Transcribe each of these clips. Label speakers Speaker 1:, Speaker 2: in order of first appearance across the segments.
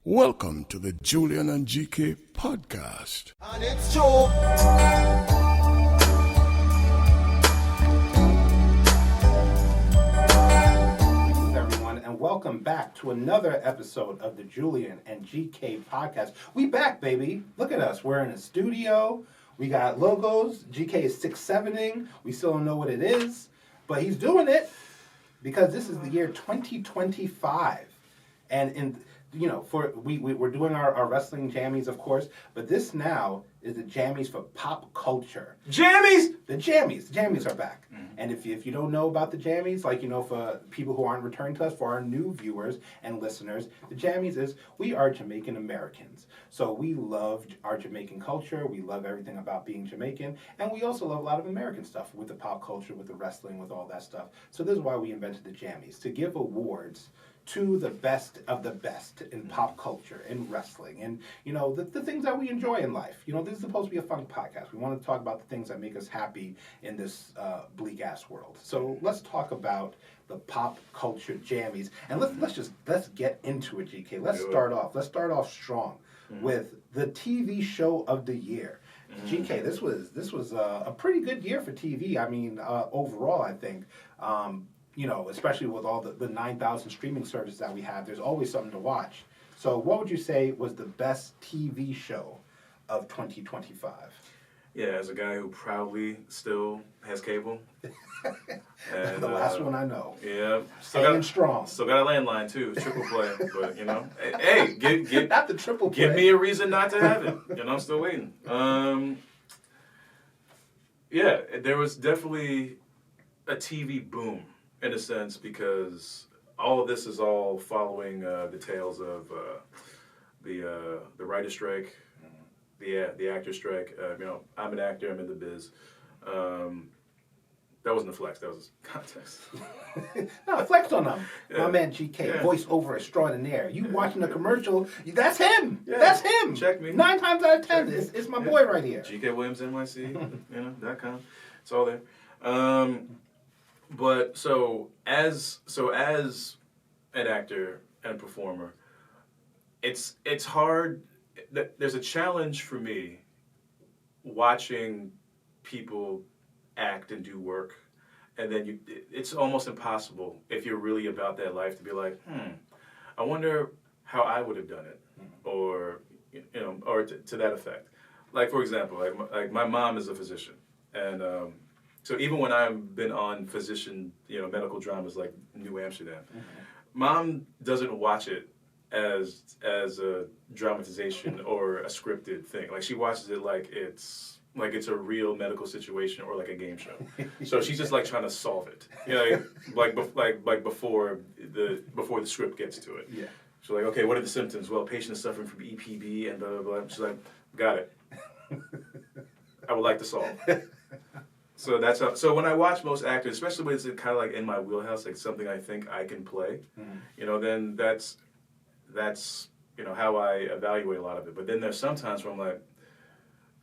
Speaker 1: Welcome to the Julian and G.K podcast.
Speaker 2: And it's true. Greetings, everyone, and welcome back to another episode of the Julian and G.K podcast. We back, baby. Look at us. We're in a studio. We got logos. G.K is 6'7"ing. We still don't know what it is, but he's doing it because this is the year 2025. And we're doing our wrestling jammies, of course, but this now is the jammies for pop culture.
Speaker 3: Jammies!
Speaker 2: The jammies are back. Mm-hmm. And if you don't know about the jammies, for people who aren't returning to us, for our new viewers and listeners, the jammies is we are Jamaican Americans. So we love our Jamaican culture. We love everything about being Jamaican. And we also love a lot of American stuff with the pop culture, with the wrestling, with all that stuff. So this is why we invented the jammies, to give awards to the best of the best in pop culture, in wrestling, and, the things that we enjoy in life. This is supposed to be a fun podcast. We want to talk about the things that make us happy in this bleak-ass world. So let's talk about the pop culture jammies. And let's get into it, GK. Let's start off strong with the TV show of the year. GK, this was a pretty good year for TV. I mean, overall, I think. Especially with all the 9,000 streaming services that we have, there's always something to watch. So what would you say was the best TV show of 2025?
Speaker 3: Yeah, as a guy who proudly still has cable.
Speaker 2: And, the last one I know.
Speaker 3: Yeah.
Speaker 2: Staying strong.
Speaker 3: Still got a landline, too. Triple play. But, hey, get
Speaker 2: not the triple play.
Speaker 3: Give me a reason not to have it. I'm still waiting. Yeah, there was definitely a TV boom, in a sense, because all of this is all following the tales of the writer strike, the actor strike. I'm an actor. I'm in the biz. That wasn't a flex. That was context.
Speaker 2: No, flex on him. Yeah. My man GK, voiceover extraordinaire. You watching the commercial? That's him. Yeah. That's him.
Speaker 3: Check me.
Speaker 2: 9 times out of 10, it's my boy right here.
Speaker 3: GK Williams NYC. .com. It's all there. But so as an actor and performer, it's hard. There's a challenge for me watching people act and do work, and then it's almost impossible if you're really about that life to be like, I wonder how I would have done it, or or to that effect. Like, for example, like my mom is a physician, and so even when I've been on physician, medical dramas like New Amsterdam, Mom doesn't watch it as a dramatization or a scripted thing. Like, she watches it like it's a real medical situation or like a game show. So she's just like trying to solve it, like before the script gets to it. Yeah. She's like, okay, what are the symptoms? Well, patient is suffering from EPB and blah blah blah. She's like, got it. I would like to solve. So that's so when I watch most actors, especially when it's kind of like in my wheelhouse, like something I think I can play, then that's how I evaluate a lot of it. But then there's sometimes where I'm like,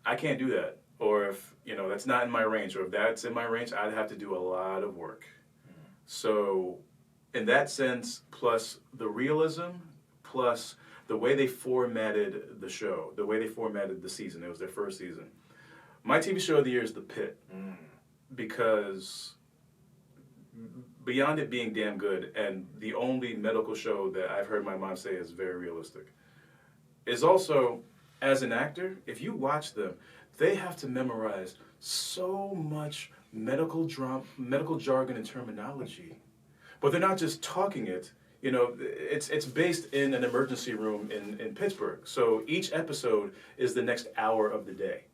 Speaker 3: I can't do that, or if that's not in my range, or if that's in my range, I'd have to do a lot of work. So in that sense, plus the realism, plus the way they formatted the show, the way they formatted the season, it was their first season. My TV show of the year is The Pit, because beyond it being damn good, and the only medical show that I've heard my mom say is very realistic, is also, as an actor, if you watch them, they have to memorize so much medical jargon and terminology, but they're not just talking it. It's based in an emergency room in Pittsburgh, so each episode is the next hour of the day.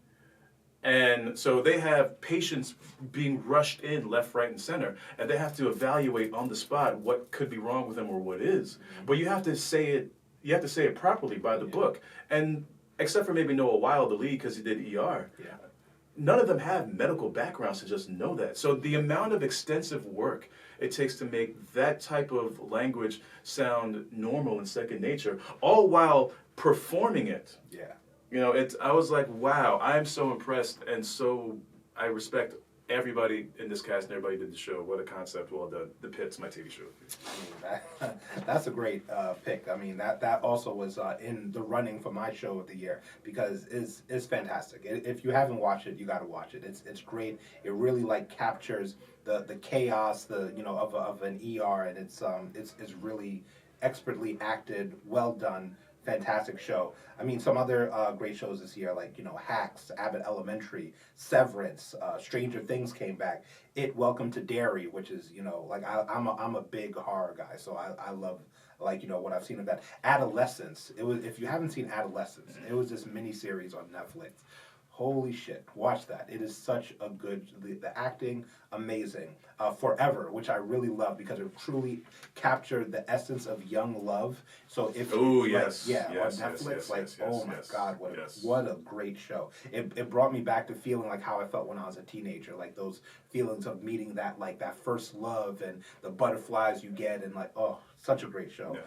Speaker 3: And so they have patients being rushed in left, right, and center, and they have to evaluate on the spot what could be wrong with them or what is. But you have to say it. You have to say it properly by the book. And except for maybe Noah Wild, the lead, because he did ER, none of them have medical backgrounds to just know that. So the amount of extensive work it takes to make that type of language sound normal and second nature, all while performing it. Yeah. I was like, wow, I'm so impressed, and so I respect everybody in this cast and everybody did the show. What a concept, well done. The Pit's my TV show.
Speaker 2: I mean, that's a great pick. I mean, that also was in the running for my show of the year because it's fantastic. If you haven't watched it, you got to watch it. It's great. It really like captures the chaos of an ER, and it's really expertly acted, well done. Fantastic show. I mean, some other great shows this year, like Hacks, Abbott Elementary, Severance, Stranger Things came back. Welcome to Derry, which is like I'm a big horror guy, so I love what I've seen of that. Adolescence. It was, if you haven't seen Adolescence, it was this mini series on Netflix. Holy shit, watch that. It is such a good, the acting, amazing. Forever, which I really love because it truly captured the essence of young love. So if
Speaker 3: on
Speaker 2: Netflix, oh my God, what a great show. It brought me back to feeling like how I felt when I was a teenager, like those feelings of meeting that first love and the butterflies you get and such a great show.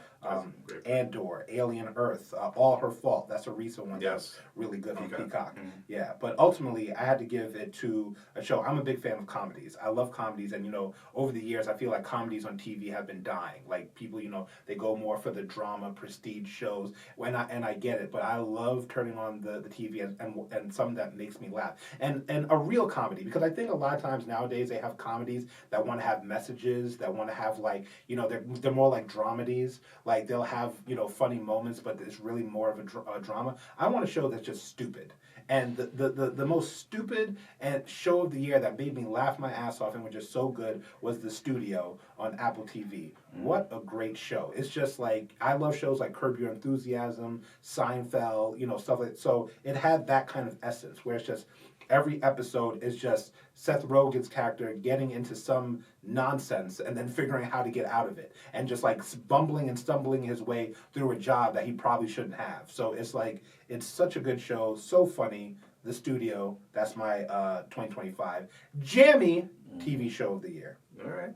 Speaker 3: Great.
Speaker 2: Andor, Alien Earth, All Her Fault. That's a recent one that's really good on Peacock. Mm-hmm. Yeah, but ultimately I had to give it to a show. I'm a big fan of comedies. I love comedies, and over the years I feel like comedies on TV have been dying. Like people, they go more for the drama, prestige shows. And I get it, but I love turning on the TV and something that makes me laugh. And a real comedy, because I think a lot of times nowadays they have comedies that want to have messages, that want to have they're more like dramedies. Like they'll have funny moments, but it's really more of a drama. I want a show that's just stupid. And the most stupid show of the year that made me laugh my ass off and was just so good was The Studio on Apple TV. What a great show. It's just like, I love shows like Curb Your Enthusiasm, Seinfeld, stuff like that. So it had that kind of essence where it's just every episode is just Seth Rogen's character getting into some nonsense and then figuring out how to get out of it and just like bumbling and stumbling his way through a job that he probably shouldn't have. So it's such a good show, so funny. The Studio, that's my 2025 Jammy TV show of the year.
Speaker 3: All right.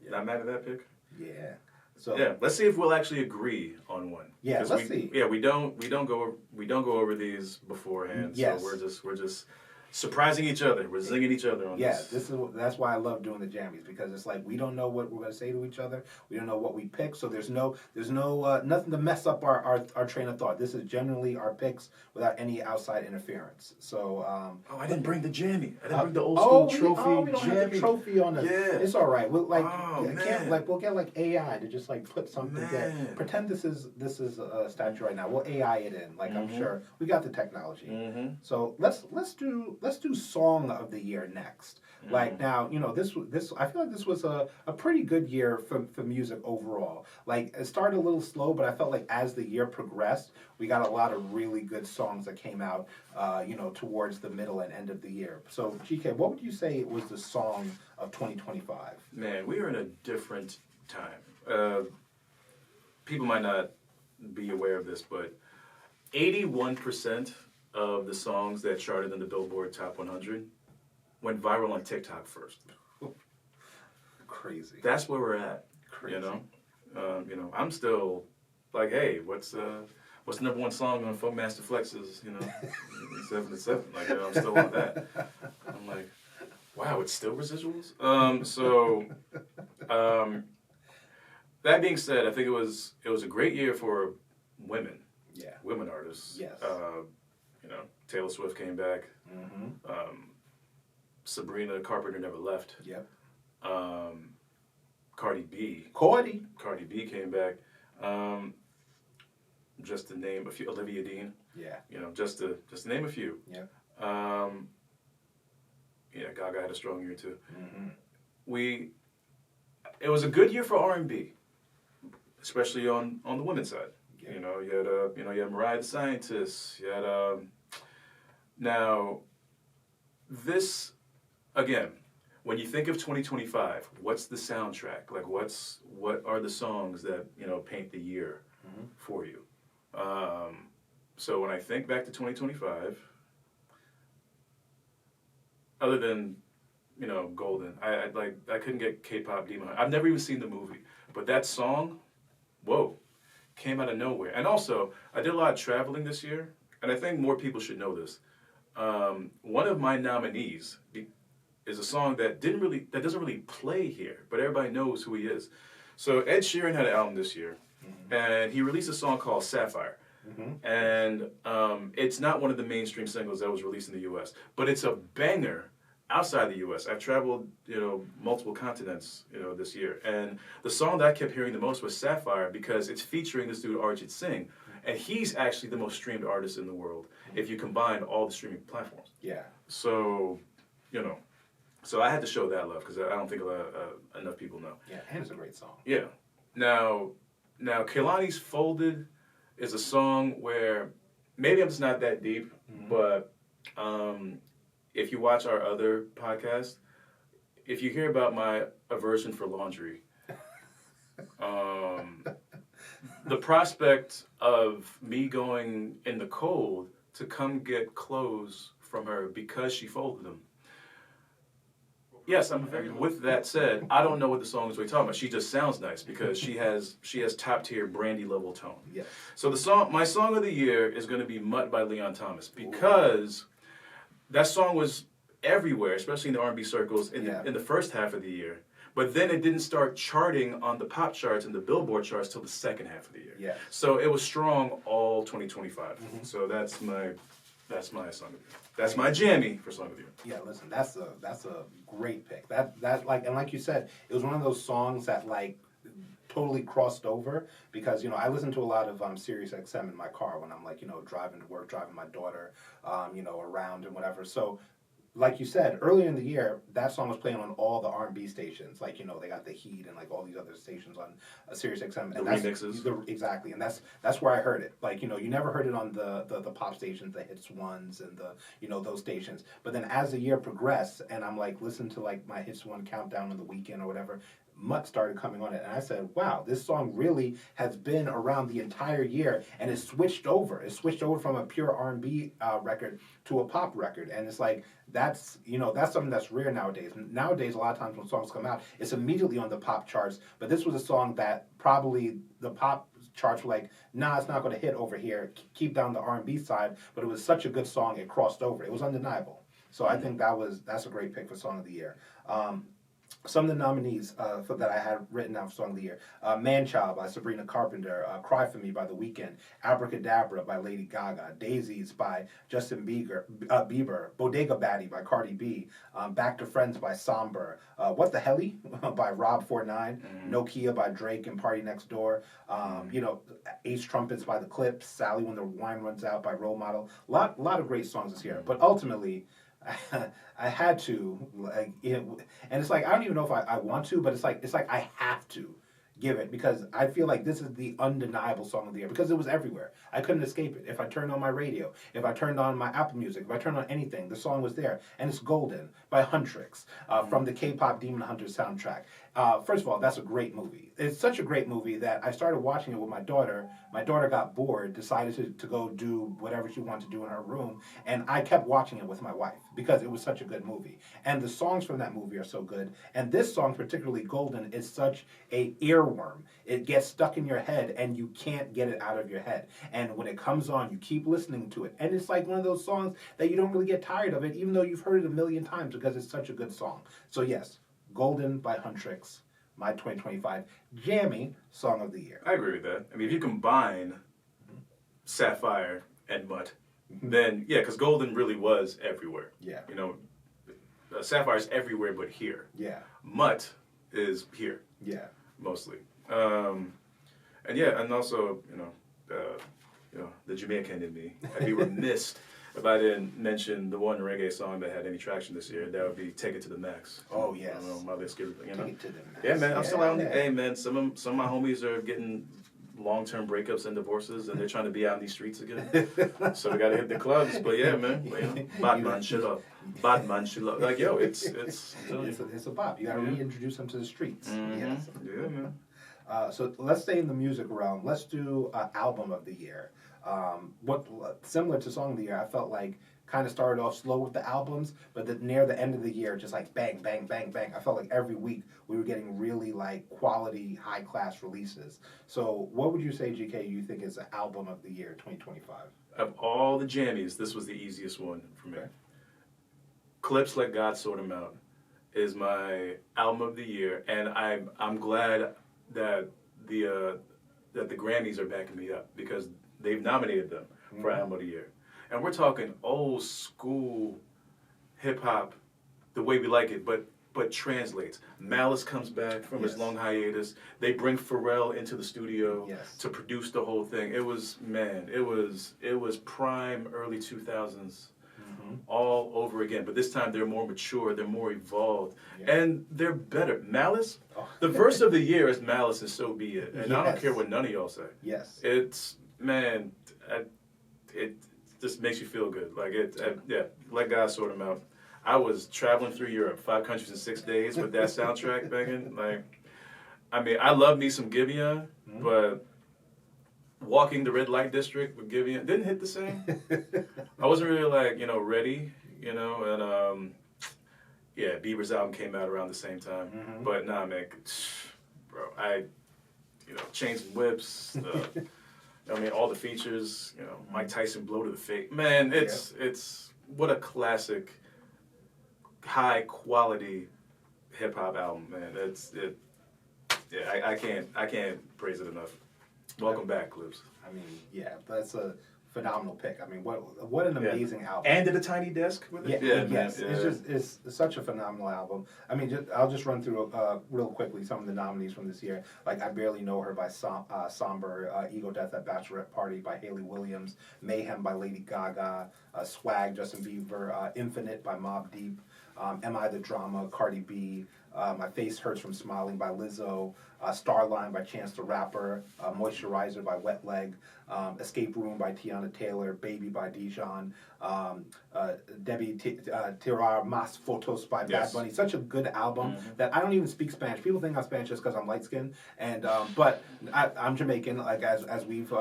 Speaker 3: Yeah. Not mad at that pick.
Speaker 2: Yeah. So
Speaker 3: yeah, let's see if we'll actually agree on one.
Speaker 2: Yeah, let's see.
Speaker 3: Yeah, we don't go over these beforehand.
Speaker 2: Yes.
Speaker 3: So we're just surprising each other. We're zinging each other on this.
Speaker 2: Yeah, that's why I love doing the jammies, because it's like we don't know what we're going to say to each other. We don't know what we pick, so there's no nothing to mess up our train of thought. This is generally our picks without any outside interference. So
Speaker 3: I didn't bring the jammy. I didn't bring the old school trophy.
Speaker 2: We don't have the trophy on us.
Speaker 3: Yeah.
Speaker 2: It's all right. We'll we'll get AI to just put something there. Pretend this is a statue right now. We'll AI it in. I'm sure we got the technology. Mm-hmm. So let's do song of the year next. Now, this I feel like this was a pretty good year for music overall. It started a little slow, but I felt like as the year progressed, we got a lot of really good songs that came out, towards the middle and end of the year. So, GK, what would you say was the song of 2025?
Speaker 3: Man, we are in a different time. People might not be aware of this, but 81% of the songs that charted in the Billboard Top 100 went viral on TikTok first.
Speaker 2: Crazy.
Speaker 3: That's where we're at.
Speaker 2: Crazy.
Speaker 3: I'm still like, hey, what's the number one song on Funkmaster Flex's, 7 to 7? I'm still on that. I'm like, wow, it's still residuals. That being said, I think it was a great year for women.
Speaker 2: Yeah.
Speaker 3: Women artists.
Speaker 2: Yes.
Speaker 3: Taylor Swift came back.
Speaker 2: Mm-hmm.
Speaker 3: Sabrina Carpenter Never Left.
Speaker 2: Yep.
Speaker 3: Cardi B came back. Just to name a few, Olivia Dean.
Speaker 2: Yeah.
Speaker 3: Just to name a few.
Speaker 2: Yeah.
Speaker 3: Gaga had a strong year too.
Speaker 2: Mm-hmm.
Speaker 3: It was a good year for R&B, especially on the women's side. Yeah. You had Mariah the Scientist. You had now this again. When you think of 2025, what's the soundtrack? What are the songs that paint the year for you? So when I think back to 2025, other than Golden, I couldn't get K-pop Demon Hunter. I've never even seen the movie, but that song, whoa, came out of nowhere. And also, I did a lot of traveling this year, and I think more people should know this. One of my nominees, is a song that doesn't really play here, but everybody knows who he is. So Ed Sheeran had an album this year, and he released a song called Sapphire. And it's not one of the mainstream singles that was released in the U.S., but it's a banger outside the U.S. I've traveled, multiple continents, this year, and the song that I kept hearing the most was Sapphire because it's featuring this dude Arjit Singh, and he's actually the most streamed artist in the world if you combine all the streaming platforms.
Speaker 2: Yeah.
Speaker 3: So, so I had to show that love because I don't think enough people know.
Speaker 2: Yeah, and it's a great song.
Speaker 3: Yeah. Now, Kehlani's Folded is a song where maybe I'm just not that deep, but if you watch our other podcast, if you hear about my aversion for laundry, the prospect of me going in the cold to come get clothes from her because she folded them. Yes, with that said, I don't know what the song is we're talking about. She just sounds nice because she has top tier Brandy level tone.
Speaker 2: Yeah.
Speaker 3: So my song of the year is going to be "Mutt" by Leon Thomas because that song was everywhere, especially in the R&B circles in the first half of the year. But then it didn't start charting on the pop charts and the Billboard charts till the second half of the year.
Speaker 2: Yeah.
Speaker 3: So it was strong all 2025. So that's my song of the year. That's my jammy for song of the year.
Speaker 2: Yeah, listen, that's a great pick. That like you said, it was one of those songs that totally crossed over because I listen to a lot of Sirius XM in my car when I'm driving to work, driving my daughter, around and whatever. So, like you said, earlier in the year, that song was playing on all the R&B stations. They got the Heat and all these other stations on Sirius XM. And
Speaker 3: the remixes.
Speaker 2: Exactly, and that's where I heard it. You never heard it on the pop stations, the Hits Ones and the those stations. But then as the year progressed, and I'm listening to my Hits One countdown on the weekend or whatever, Mutt started coming on it, and I said, wow, this song really has been around the entire year, and it switched over. It switched over from a pure R&B record to a pop record, and it's that's something that's rare nowadays. Nowadays, a lot of times when songs come out, it's immediately on the pop charts, but this was a song that probably the pop charts were nah, it's not going to hit over here. Keep down the R&B side, but it was such a good song, it crossed over. It was undeniable. So I think that's a great pick for Song of the Year. Some of the nominees that I had written down for Song of the Year: "Man Child" by Sabrina Carpenter, "Cry for Me" by The Weeknd, "Abracadabra" by Lady Gaga, "Daisies" by Justin Bieber, "Bodega Batty" by Cardi B, "Back to Friends" by Somber, "What the Helly" by Rob 49, "Nokia" by Drake and Party Next Door, "Ace Trumpets" by The Clips, "Sally When the Wine Runs Out" by Role Model. Lot of great songs this year, but ultimately, I had to, and it's I don't even know if I want to, but it's I have to give it because I feel this is the undeniable song of the year because it was everywhere. I couldn't escape it. If I turned on my radio, if I turned on my Apple Music, if I turned on anything, the song was there. And it's Golden by Huntrix from the K-pop Demon Hunter soundtrack. First of all, that's a great movie. It's such a great movie that I started watching it with my daughter. My daughter got bored, decided to go do whatever she wanted to do in her room, and I kept watching it with my wife because it was such a good movie. And the songs from that movie are so good. And this song, particularly Golden, is such a earworm. It gets stuck in your head, and you can't get it out of your head. And when it comes on, you keep listening to it. And it's one of those songs that you don't really get tired of it, even though you've heard it a million times because it's such a good song. So yes, Golden by Huntrix, my 2025 Jammy Song of the Year.
Speaker 3: I agree with that. I mean, if you combine Sapphire and Mutt, then because Golden really was everywhere.
Speaker 2: Yeah.
Speaker 3: Sapphire's everywhere but here.
Speaker 2: Yeah.
Speaker 3: Mutt is here.
Speaker 2: Yeah.
Speaker 3: Mostly. And also, the Jamaican in me. I'd be remiss if I didn't mention the one reggae song that had any traction this year. That would be "Take It to the Max."
Speaker 2: Oh yes.
Speaker 3: My list,
Speaker 2: Take it to the max.
Speaker 3: Yeah, man. I'm still out. Hey, man. Some of my homies are getting long-term breakups and divorces, and they're trying to be out in these streets again. So we gotta hit the clubs. But yeah, man. Batman, shut up. Batman, shut up. It's
Speaker 2: a bop. You gotta reintroduce them to the streets. Yes.
Speaker 3: Yeah, man.
Speaker 2: So let's stay in the music realm. Let's do album of the year. Similar to Song of the Year, I felt kind of started off slow with the albums, but near the end of the year, just bang, bang, bang, bang. I felt every week we were getting really quality, high class releases. So what would you say, GK, you think is the album of the year 2025?
Speaker 3: Of all the jammies, this was the easiest one for me.
Speaker 2: Okay.
Speaker 3: Clips, Let God Sort 'Em Out is my album of the year, and I'm glad that the Grammys are backing me up because they've nominated them for album of the year, and we're talking old school hip hop, the way we like it, but translates. Malice comes back from his long hiatus. They bring Pharrell into the studio to produce the whole thing. It was prime early 2000s. All over again, but this time they're more mature, they're more evolved, and they're better. Malice, the verse of the year is Malice and So Be It, and I don't care what none of y'all say.
Speaker 2: Yes,
Speaker 3: it's it just makes you feel good. Like let God sort them out. I was traveling through Europe, 5 countries in 6 days with that soundtrack banging. Like, I mean, I love me some Giveon, but walking the red light district with Giveon didn't hit the same. I wasn't really ready, and Bieber's album came out around the same time. But nah, man, bro, Chains and Whips, all the features, Mike Tyson blow to the face. Man, it's what a classic, high quality hip hop album, man. I can't praise it enough. Welcome back, Clips.
Speaker 2: I mean, that's a phenomenal pick. I mean, what an amazing album.
Speaker 3: And did a tiny desk with it?
Speaker 2: Yes. It's such a phenomenal album. I mean, I'll just run through real quickly some of the nominees from this year. Like I Barely Know Her by Somber, Ego Death at Bachelorette Party by Hayley Williams, Mayhem by Lady Gaga, Swag, Justin Bieber, Infinite by Mobb Deep, Am I the Drama, Cardi B, My Face Hurts from Smiling by Lizzo, Starline by Chance the Rapper, Moisturizer by Wet Leg, Escape Room by Tiana Taylor, Baby by Dijon, Debbie Tirar Mas Fotos by Bad Bunny. Such a good album that I don't even speak Spanish. People think I'm Spanish just because I'm light skinned, and but I'm Jamaican, like as we've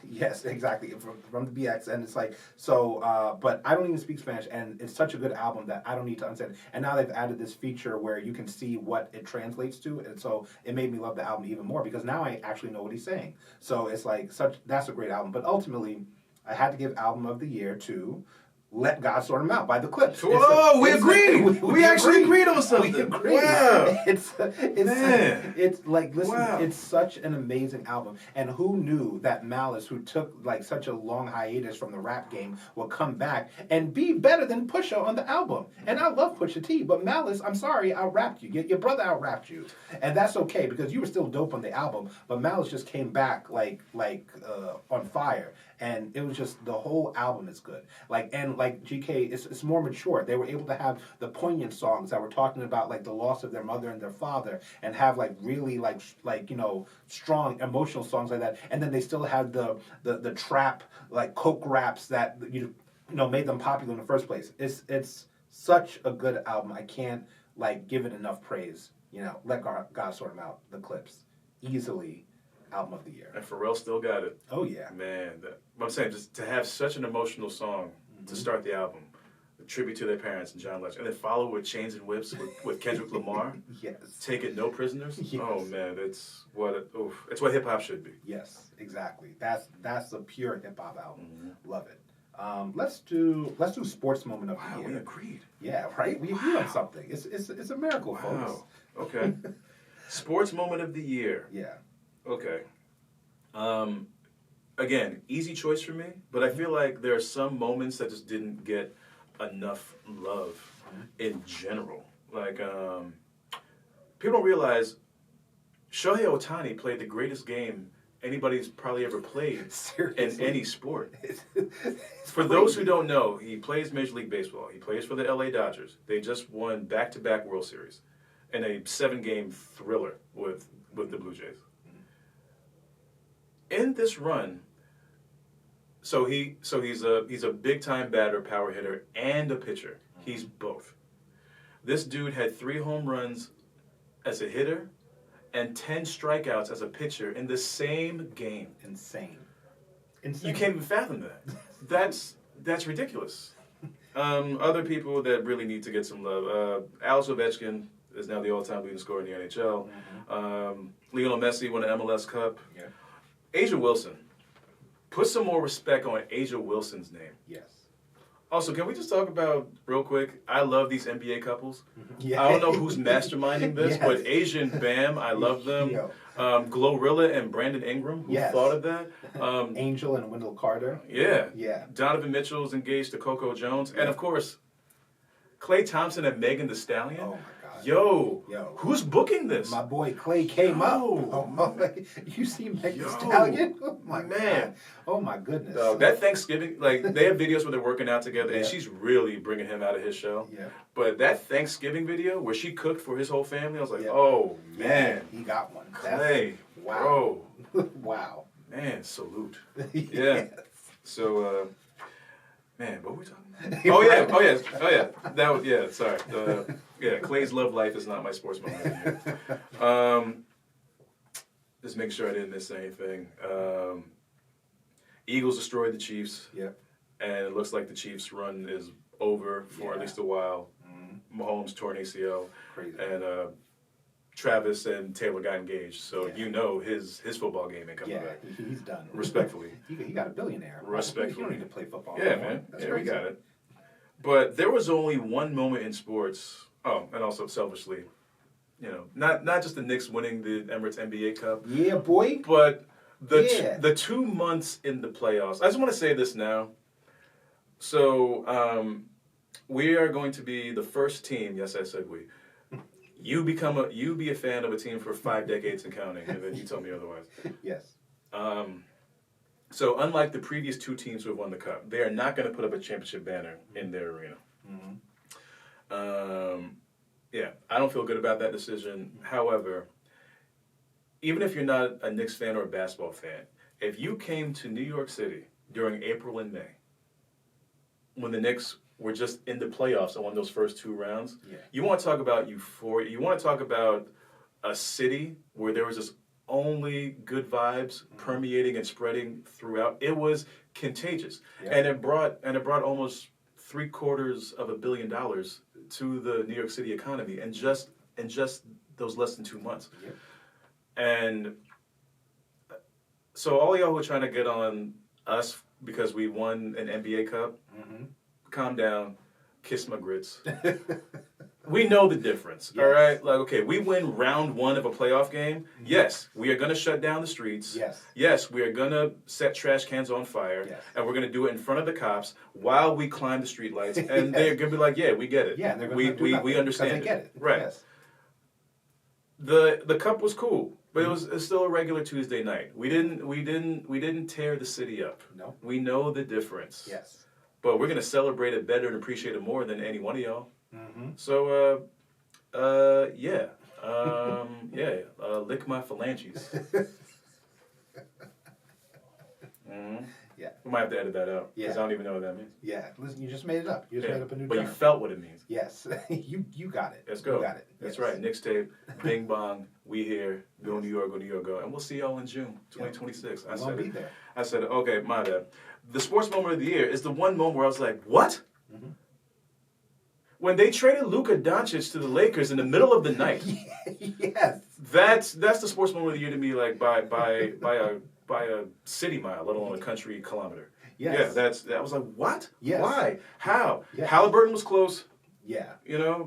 Speaker 2: yes, exactly, from the BX, and it's like so. But I don't even speak Spanish, and it's such a good album that I don't need to understand. And now they've added this feature where you can see what it translates to, and so it made me love the album even more because now I actually know what he's saying. So it's like that's a great album. But ultimately, I had to give album of the year to Let God Sort Him Out by the Clips.
Speaker 3: Whoa, we agreed. We actually agreed on something.
Speaker 2: We agreed.
Speaker 3: Wow.
Speaker 2: It's like, listen,
Speaker 3: wow.
Speaker 2: It's such an amazing album. And who knew that Malice, who took like such a long hiatus from the rap game, will come back and be better than Pusha on the album. And I love Pusha T, but Malice, I'm sorry, out-rapped you. Your brother out-rapped you. And that's okay because you were still dope on the album, but Malice just came back like on fire. And it was just, the whole album is good. Like GK, it's more mature. They were able to have the poignant songs that were talking about like the loss of their mother and their father, and have like really like strong emotional songs like that. And then they still had the trap like coke raps that made them popular in the first place. It's such a good album. I can't give it enough praise. Let God Sort Him Out. The Clips, easily album of the year.
Speaker 3: And Pharrell still got it.
Speaker 2: Oh yeah,
Speaker 3: man. I'm saying, just to have such an emotional song to start the album, a tribute to their parents and John Legend, and then follow with Chains and Whips with Kendrick Lamar.
Speaker 2: Yes.
Speaker 3: Taking no prisoners.
Speaker 2: Yes.
Speaker 3: Oh man, it's what hip hop should be.
Speaker 2: Yes, exactly. That's a pure hip hop album. Love it. Let's do sports moment of the year.
Speaker 3: We agreed.
Speaker 2: Yeah, right. We agreed on something. It's a miracle, folks.
Speaker 3: Okay. Sports moment of the year.
Speaker 2: Yeah.
Speaker 3: Okay. Again, easy choice for me, but I feel like there are some moments that just didn't get enough love in general. Like, people don't realize Shohei Ohtani played the greatest game anybody's probably ever played in any sport. For those who don't know, he plays Major League Baseball. He plays for the LA Dodgers. They just won back-to-back World Series in a 7-game thriller with the Blue Jays. In this run, so he's a big time batter, power hitter, and a pitcher. He's both. This dude had 3 home runs as a hitter and 10 strikeouts as a pitcher in the same game.
Speaker 2: Insane.
Speaker 3: You can't even fathom that. That's ridiculous. Other people that really need to get some love. Alex Ovechkin is now the all-time leading scorer in the NHL. Lionel Messi won an MLS Cup.
Speaker 2: Yeah.
Speaker 3: Asia Wilson. Put some more respect on Asia Wilson's name.
Speaker 2: Yes.
Speaker 3: Also, can we just talk about, real quick, I love these NBA couples.
Speaker 2: Yeah.
Speaker 3: I don't know who's masterminding this,
Speaker 2: Yes.
Speaker 3: but Asian Bam, I love them.
Speaker 2: Yo.
Speaker 3: Glorilla and Brandon Ingram, who
Speaker 2: Yes.
Speaker 3: thought of that?
Speaker 2: Angel and Wendell Carter.
Speaker 3: Yeah.
Speaker 2: Yeah.
Speaker 3: Donovan Mitchell's engaged to Coco Jones. And, of course, Klay Thompson and Megan Thee Stallion.
Speaker 2: Oh, my God.
Speaker 3: Yo, who's booking this?
Speaker 2: My boy Clay came up. Oh, you see Megan Thee Stallion? Oh, my
Speaker 3: Man.
Speaker 2: God. Oh, my goodness.
Speaker 3: That Thanksgiving, like, they have videos where they're working out together, and
Speaker 2: Yeah.
Speaker 3: she's really bringing him out of his shell.
Speaker 2: Yeah.
Speaker 3: But that Thanksgiving video where she cooked for his whole family, I was like,
Speaker 2: Yeah.
Speaker 3: oh, man.
Speaker 2: He got one.
Speaker 3: Clay,
Speaker 2: Wow.
Speaker 3: bro.
Speaker 2: Wow.
Speaker 3: Man, salute.
Speaker 2: Yeah.
Speaker 3: Yeah. So, man, what were we talking about? Oh, yeah. That was, yeah, sorry. Clay's love life is not my sports moment of the year. Just make sure I didn't miss anything. Eagles destroyed the Chiefs.
Speaker 2: Yep.
Speaker 3: And it looks like the Chiefs' run is over for at least a while. Mahomes torn ACL.
Speaker 2: Crazy.
Speaker 3: And Travis and Taylor got engaged. So
Speaker 2: Yeah.
Speaker 3: you know his football game ain't coming
Speaker 2: Yeah,
Speaker 3: back.
Speaker 2: he's done.
Speaker 3: Respectfully.
Speaker 2: He got a billionaire.
Speaker 3: Respectfully.
Speaker 2: You don't need to play football.
Speaker 3: Yeah,
Speaker 2: anymore.
Speaker 3: man.
Speaker 2: That's
Speaker 3: Yeah,
Speaker 2: crazy.
Speaker 3: we got it. But there was only one moment in sports. Oh, and also selfishly, not just the Knicks winning the Emirates NBA Cup,
Speaker 2: Yeah, boy.
Speaker 3: but
Speaker 2: Yeah.
Speaker 3: the 2 months in the playoffs. I just want to say this now. So we are going to be the first team. Yes, I said we. You be a fan of a team for 5 decades and counting, and then you tell me otherwise.
Speaker 2: Yes.
Speaker 3: So unlike the previous 2 teams who have won the cup, they are not going to put up a championship banner in their arena. Yeah, I don't feel good about that decision. However, even if you're not a Knicks fan or a basketball fan, if you came to New York City during April and May, when the Knicks were just in the playoffs and won those first 2 rounds, you want to talk about euphoria. You want to talk about a city where there was just only good vibes permeating and spreading throughout. It was contagious, and it brought almost $750 million to the New York City economy, and just those less than 2 months.
Speaker 2: Yep.
Speaker 3: And so all y'all who are trying to get on us because we won an NBA Cup, calm down, kiss my grits. We know the difference, all right? Like, okay, we win round 1 of a playoff game. Yes, we are going to shut down the streets. Yes, we are going to set trash cans on fire, and we're going to do it in front of the cops while we climb the street lights. And they're going to be like, yeah, we get it.
Speaker 2: Yeah, they're
Speaker 3: we
Speaker 2: going to do nothing
Speaker 3: we understand
Speaker 2: because they get it.
Speaker 3: Right.
Speaker 2: Yes.
Speaker 3: The cup was cool, but it's still a regular Tuesday night. We didn't tear the city up.
Speaker 2: No.
Speaker 3: We know the difference.
Speaker 2: Yes.
Speaker 3: But we're going to celebrate it better and appreciate it more than any one of y'all. So, lick my phalanges.
Speaker 2: Yeah.
Speaker 3: We might have to edit that out because
Speaker 2: Yeah.
Speaker 3: I don't even know what that means.
Speaker 2: Yeah. Listen, you just made it up. You just made up a new
Speaker 3: But
Speaker 2: term.
Speaker 3: you felt what it means.
Speaker 2: Yes. you got it.
Speaker 3: Let's go.
Speaker 2: You got it.
Speaker 3: That's
Speaker 2: Yes.
Speaker 3: right. Knicks tape, bing bong, we here, go New York, go. And we'll see y'all in June 2026.
Speaker 2: I'm gonna be there.
Speaker 3: I said, okay, my bad. The sports moment of the year is the one moment where I was like, what? When they traded Luka Doncic to the Lakers in the middle of the night.
Speaker 2: Yes.
Speaker 3: That's the sports moment of the year to me, like by a city mile, let alone a country kilometer.
Speaker 2: Yes.
Speaker 3: Yeah, that was like, what?
Speaker 2: Yes.
Speaker 3: Why? How?
Speaker 2: Yes.
Speaker 3: Halliburton was close.
Speaker 2: Yeah.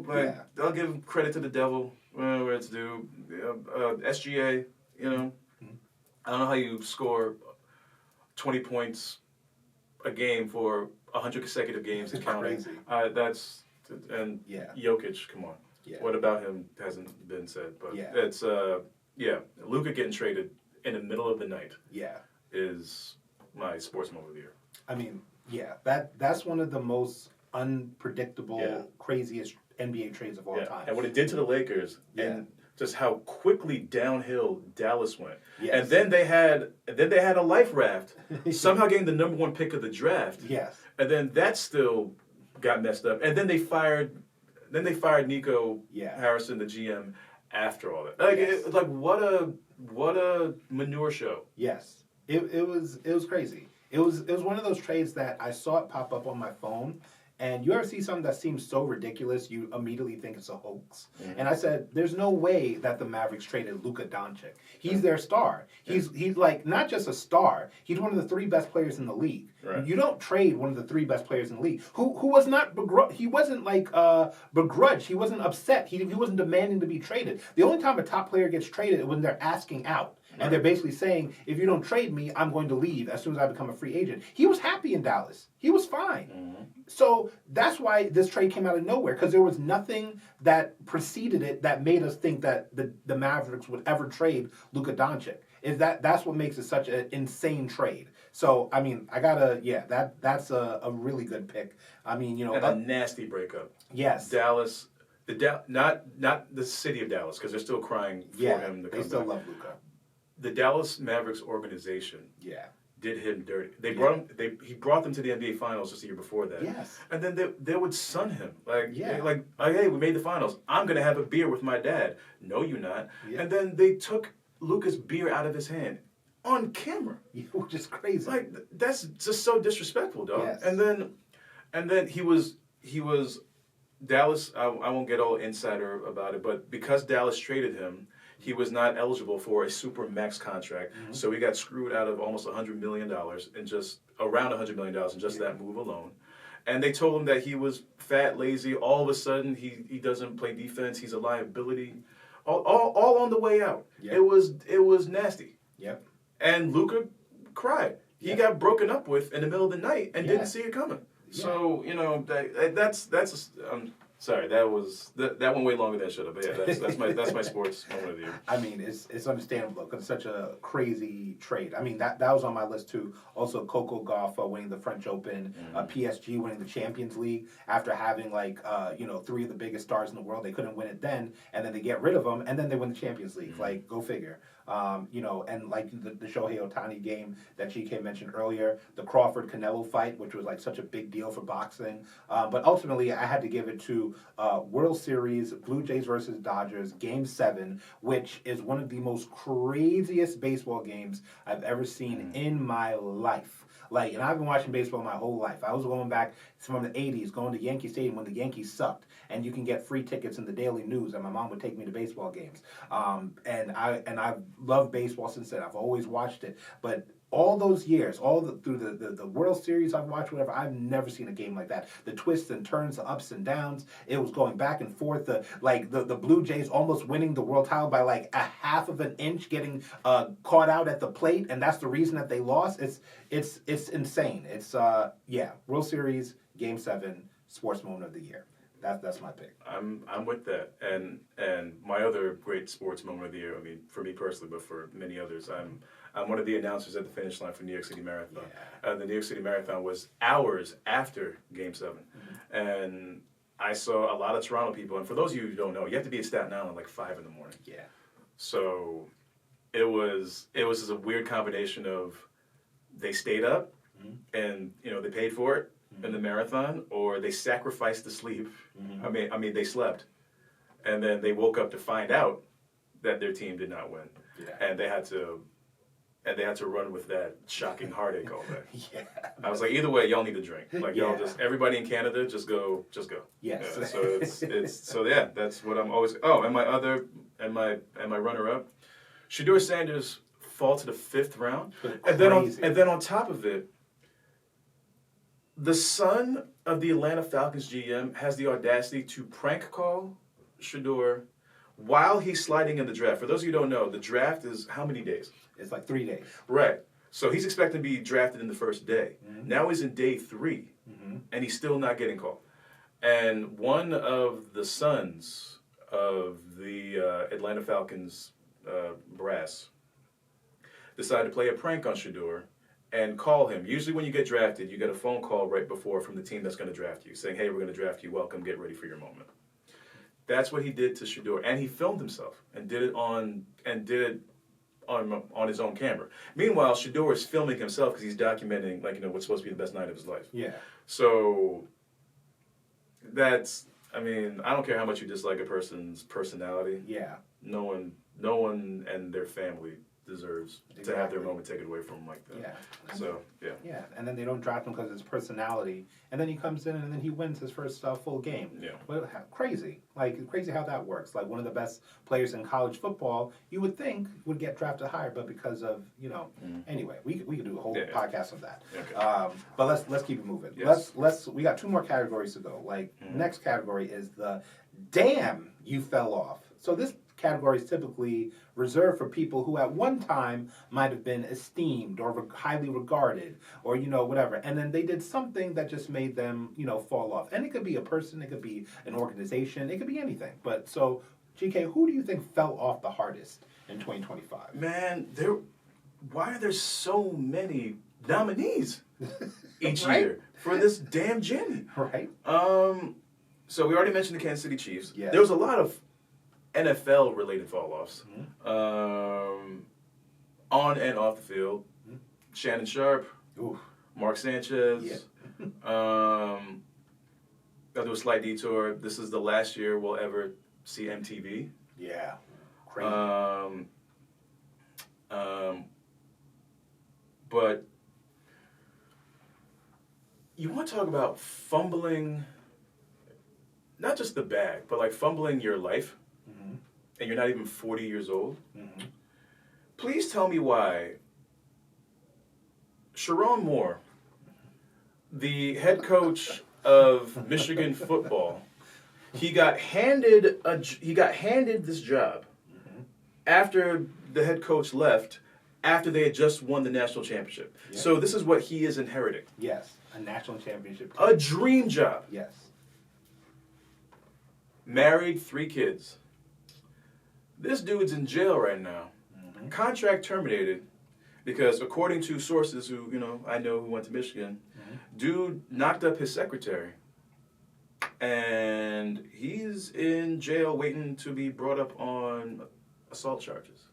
Speaker 3: But I'll give credit to the devil where it's due. SGA, I don't know how you score 20 points a game for 100 consecutive games and counting.
Speaker 2: Crazy.
Speaker 3: Jokic, come on.
Speaker 2: Yeah.
Speaker 3: What about him hasn't been said, but
Speaker 2: Yeah.
Speaker 3: it's Luka getting traded in the middle of the night
Speaker 2: Yeah.
Speaker 3: is my sports moment of the year.
Speaker 2: I mean, yeah, that's one of the most unpredictable, craziest NBA trades of all time.
Speaker 3: And what it did to the Lakers and just how quickly downhill Dallas went.
Speaker 2: Yes.
Speaker 3: And then they had a life raft, somehow getting the number 1 pick of the draft.
Speaker 2: Yes.
Speaker 3: And then that still got messed up. And then they fired Nico Harrison, the GM, after all that. Like what a manure show.
Speaker 2: Yes. It was crazy. It was one of those trades that I saw it pop up on my phone, And you ever see something that seems so ridiculous, you immediately think it's a hoax.
Speaker 3: Mm-hmm.
Speaker 2: And I said, there's no way that the Mavericks traded Luka Doncic. He's their star. He's like not just a star. He's one of the 3 best players in the league.
Speaker 3: Right.
Speaker 2: You don't trade one of the 3 best players in the league. Who was not he wasn't like begrudged. He wasn't upset. He wasn't demanding to be traded. The only time a top player gets traded is when they're asking out. And they're basically saying, if you don't trade me, I'm going to leave as soon as I become a free agent. He was happy in Dallas. He was fine. Mm-hmm. So that's why this trade came out of nowhere, because there was nothing that preceded it that made us think that the Mavericks would ever trade Luka Doncic. That's what makes it such an insane trade. So, I mean, that's a really good pick. I mean, you know.
Speaker 3: And a nasty breakup.
Speaker 2: Yes.
Speaker 3: Dallas, not the city of Dallas, because they're still crying for him to come back.
Speaker 2: They still love Luka.
Speaker 3: The Dallas Mavericks organization did him dirty. He brought them to the NBA Finals just the year before that.
Speaker 2: Yes.
Speaker 3: And then they would sun him. Hey, we made the finals. I'm going to have a beer with my dad. No, you're not. Yeah. And then they took Luka's beer out of his hand on camera.
Speaker 2: Which is crazy.
Speaker 3: Like, that's just so disrespectful, dog.
Speaker 2: Yes.
Speaker 3: And then he was Dallas, I won't get all insider about it, but because Dallas traded him, he was not eligible for a super max contract, so he got screwed out of almost $100 million and just around $100 million in just that move alone. And they told him that he was fat, lazy. All of a sudden, he doesn't play defense. He's a liability. All on the way out. Yep. It was nasty.
Speaker 2: Yep.
Speaker 3: And Luka cried. He got broken up with in the middle of the night and didn't see it coming. Yeah. So that's. Sorry, that went way longer than it should have. But yeah, that's my sports moment of the year.
Speaker 2: I mean, it's understandable because it's such a crazy trade. I mean, that was on my list too. Also, Coco Gauff winning the French Open, PSG winning the Champions League after having 3 of the biggest stars in the world. They couldn't win it then, and then they get rid of them, and then they win the Champions League. Like, go figure. And like the Shohei Ohtani game that G.K. mentioned earlier, the Crawford-Canelo fight, which was like such a big deal for boxing. But ultimately, I had to give it to World Series, Blue Jays versus Dodgers, Game 7, which is one of the most craziest baseball games I've ever seen in my life. And I've been watching baseball my whole life. I was going back from the 80s, going to Yankee Stadium when the Yankees sucked, and you can get free tickets in the Daily News, and my mom would take me to baseball games. And I've loved baseball since then. I've always watched it. But all those years, through the World Series I've watched, whatever, I've never seen a game like that. The twists and turns, the ups and downs, it was going back and forth. The Blue Jays almost winning the world title by like a half of an inch, getting caught out at the plate, and that's the reason that they lost. It's insane. It's World Series Game 7 sports moment of the year. That's my pick.
Speaker 3: I'm with that, and my other great sports moment of the year. I mean, for me personally, but for many others, I'm one of the announcers at the finish line for New York City Marathon. Yeah. The New York City Marathon was hours after Game 7, and I saw a lot of Toronto people. And for those of you who don't know, you have to be in Staten Island like 5 in the morning.
Speaker 2: Yeah.
Speaker 3: So it was just a weird combination of they stayed up, and they paid for it in the marathon, or they sacrificed the sleep. I mean, they slept, and then they woke up to find out that their team did not win, and they had to run with that shocking heartache all day. I was like, either way, y'all need a drink. Like y'all everybody in Canada, just go.
Speaker 2: Yes.
Speaker 3: Yeah, so that's what I'm always. Oh, and my runner-up, Shedeur Sanders fall to the 5th round, and then on top of it, the son of the Atlanta Falcons GM has the audacity to prank call Shedeur while he's sliding in the draft. For those of you who don't know, the draft is how many days?
Speaker 2: It's like 3 days.
Speaker 3: Right. So he's expecting to be drafted in the first day. Now he's in day 3, and he's still not getting called. And one of the sons of the Atlanta Falcons brass decided to play a prank on Shedeur and call him. Usually when you get drafted, you get a phone call right before from the team that's going to draft you, saying, hey, we're going to draft you, welcome, get ready for your moment. That's what he did to Shedeur. And he filmed himself and did it on his own camera. Meanwhile, Shedeur is filming himself because he's documenting, what's supposed to be the best night of his life.
Speaker 2: Yeah.
Speaker 3: So I don't care how much you dislike a person's personality.
Speaker 2: Yeah.
Speaker 3: No one and their family deserves to have
Speaker 2: Exactly.
Speaker 3: their moment taken away from him like that.
Speaker 2: Yeah.
Speaker 3: So, yeah.
Speaker 2: Yeah, and then they don't draft him because of his personality, and then he comes in and then he wins his first full game.
Speaker 3: Yeah.
Speaker 2: Well, crazy, crazy how that works. Like one of the best players in college football, you would think would get drafted higher, but because of anyway, we could do a whole podcast on that.
Speaker 3: Okay.
Speaker 2: But let's keep it moving.
Speaker 3: Yes.
Speaker 2: Let's we got 2 more categories to go. Next category is the damn you fell off. So this category is typically reserved for people who at one time might have been esteemed or highly regarded or whatever, and then they did something that just made them fall off. And it could be a person, it could be an organization, it could be anything. But so GK, who do you think fell off the hardest in 2025?
Speaker 3: Man, why are there so many nominees each
Speaker 2: Right?
Speaker 3: year for this damn Jammy?
Speaker 2: Right?
Speaker 3: So we already mentioned the Kansas City Chiefs.
Speaker 2: Yes.
Speaker 3: There was a lot of NFL-related fall-offs, on and off the field. Shannon Sharp,
Speaker 2: Ooh.
Speaker 3: Mark Sanchez.
Speaker 2: Yeah.
Speaker 3: I'll do a slight detour. This is the last year we'll ever see MTV.
Speaker 2: Yeah. Crazy.
Speaker 3: But you want to talk about fumbling, not just the bag, but like fumbling your life, and you're not even 40 years old. Please tell me why Sharon Moore, the head coach of Michigan football, he got handed this job after the head coach left, after they had just won the national championship.
Speaker 2: Yeah.
Speaker 3: So this is what he is inheriting.
Speaker 2: Yes. A national championship.
Speaker 3: A dream job.
Speaker 2: Yes.
Speaker 3: Married, 3 kids. This dude's in jail right now. Contract terminated because, according to sources who I know who went to Michigan, dude knocked up his secretary, and he's in jail waiting to be brought up on assault charges.